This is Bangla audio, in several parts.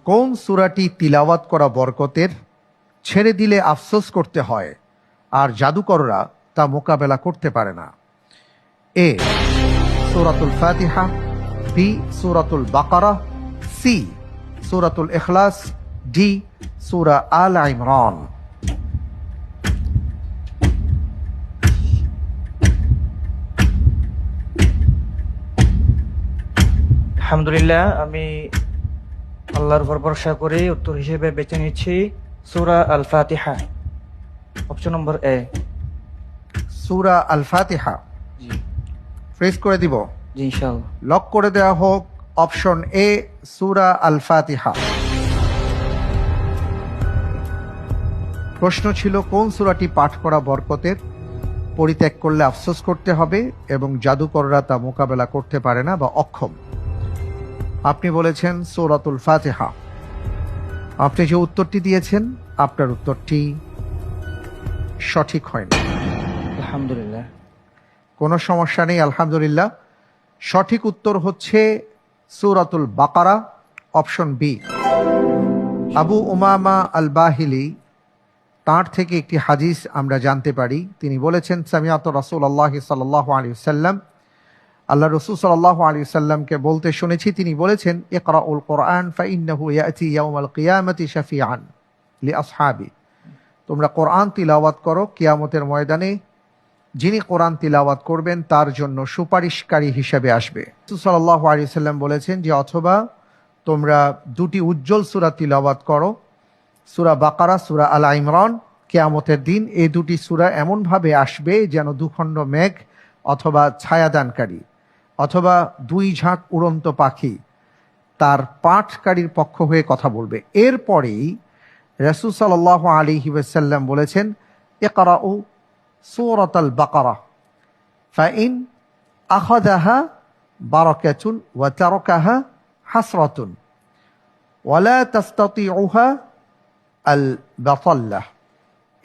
কোন সূরাটি তিলাওয়াত করা বরকতের, ছেড়ে দিলে আফসোস করতে হয়, আর জাদুকররা তা মোকাবেলা করতে পারে না? এ সূরাতুল ফাতিহা, বি সূরাতুল বাকারা, সি সূরাতুল ইখলাস, ডি সূরা আল ইমরান। আলহামদুলিল্লাহ, আমি আল্লাহর উপর ভরসা করে উত্তর হিসেবে বেছে নিচ্ছি সূরা আল ফাতিহা, অপশন নম্বর এ। সূরা আল ফাতিহা জি ফ্রেজ করে দিব, জি ইনশাআল্লাহ। লক করে দেওয়া হোক অপশন এ সূরা আল ফাতিহা। প্রশ্ন ছিল কোন সূরাটি পাঠ করা বরকতের, পরিত্যাগ করলে আফসোস করতে হবে এবং জাদুকররা তা মোকাবেলা করতে পারে না বা অক্ষম। আপনি বলেছেন সূরাতুল ফাতিহা। আপনি যে উত্তরটি দিয়েছেন আপনার উত্তরটি সঠিক হয়নি। আলহামদুলিল্লাহ। কোনো সমস্যা নেই, আলহামদুলিল্লাহ। সঠিক উত্তর হচ্ছে সূরাতুল বাকারা, অপশন বি। আবু উমামা আল বাহিলি, তাঁর থেকে একটি হাদিস আমরা জানতে পারি। তিনি বলেছেন সামিআতু রাসূলুল্লাহ সাল্লাল্লাহু আলাইহি ওয়াসাল্লাম, আল্লাহ রাসূল সাল্লাল্লাহু আলাইহি ওয়াসাল্লামকে বলতে শুনেছি, তিনি বলেছেন ইকরাউল কোরআন ফাইন্নাহু ইয়াতি ইয়াউমাল কিয়ামাতি শাফিআন লিআসহাবি। তোমরা কোরআন তিলাওয়াত করো, কিয়ামতের ময়দানে যিনি কোরআন তিলাওয়াত করবেন তার জন্য সুপারিশকারী হিসেবে আসবে। রাসূল সাল্লাল্লাহু আলাইহি ওয়াসাল্লাম বলেছেন যে অথবা তোমরা দুটি উজ্জ্বল সূরা তিলাওয়াত করো, সূরা বাকারা, সূরা আল ইমরান। কিয়ামতের দিন এই দুটি সূরা এমনভাবে আসবে যেন দুখণ্ড মেঘ অথবা ছায়াদানকারী অথবা দুই ঝাঁক উড়ন্ত পাখি তার পাঠকারীর পক্ষ হয়ে কথা বলবে। এরপরেই রাসূল সাল্লাল্লাহু আলাইহি ওয়াসাল্লাম বলেছেন ইকরাউ সূরাতাল বাকারা ফাইন আখাযাহা বারাকাতুন ওয়া তারাকাহা হাসরাতুন ওয়ালা তাস্তাতিউহা আল বাতাল্লাহ।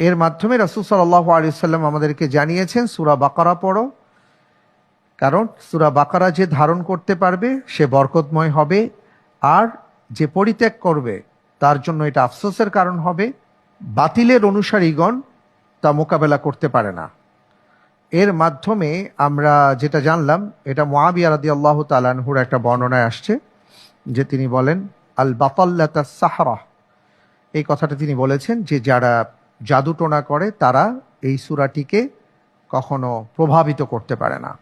এর মাধ্যমে রাসূল সাল্লাল্লাহু আলাইহি ওয়াসাল্লাম আমাদেরকে জানিয়েছেন সূরা বাকারা পড়ো, কারণ সূরা বাকারা যে ধারণ করতে পারবে সে বরকতময় হবে, আর যে পরিত্যাগ করবে তার জন্য এটা আফসোসের কারণ হবে। বাতিলের অনুসারীগণ তা মোকাবেলা করতে পারে না। এর মাধ্যমে আমরা যেটা জানলাম, এটা মুআবিয়া রাদিয়াল্লাহু তাআলা আনহুর একটা বর্ণনায় আসছে যে তিনি বলেন আল বাতাল্লাতাস সাহরা, এই কথাটা তিনি বলেছেন যে যারা জাদুটোনা করে তারা এই সূরাটিকে কখনো প্রভাবিত করতে পারে না।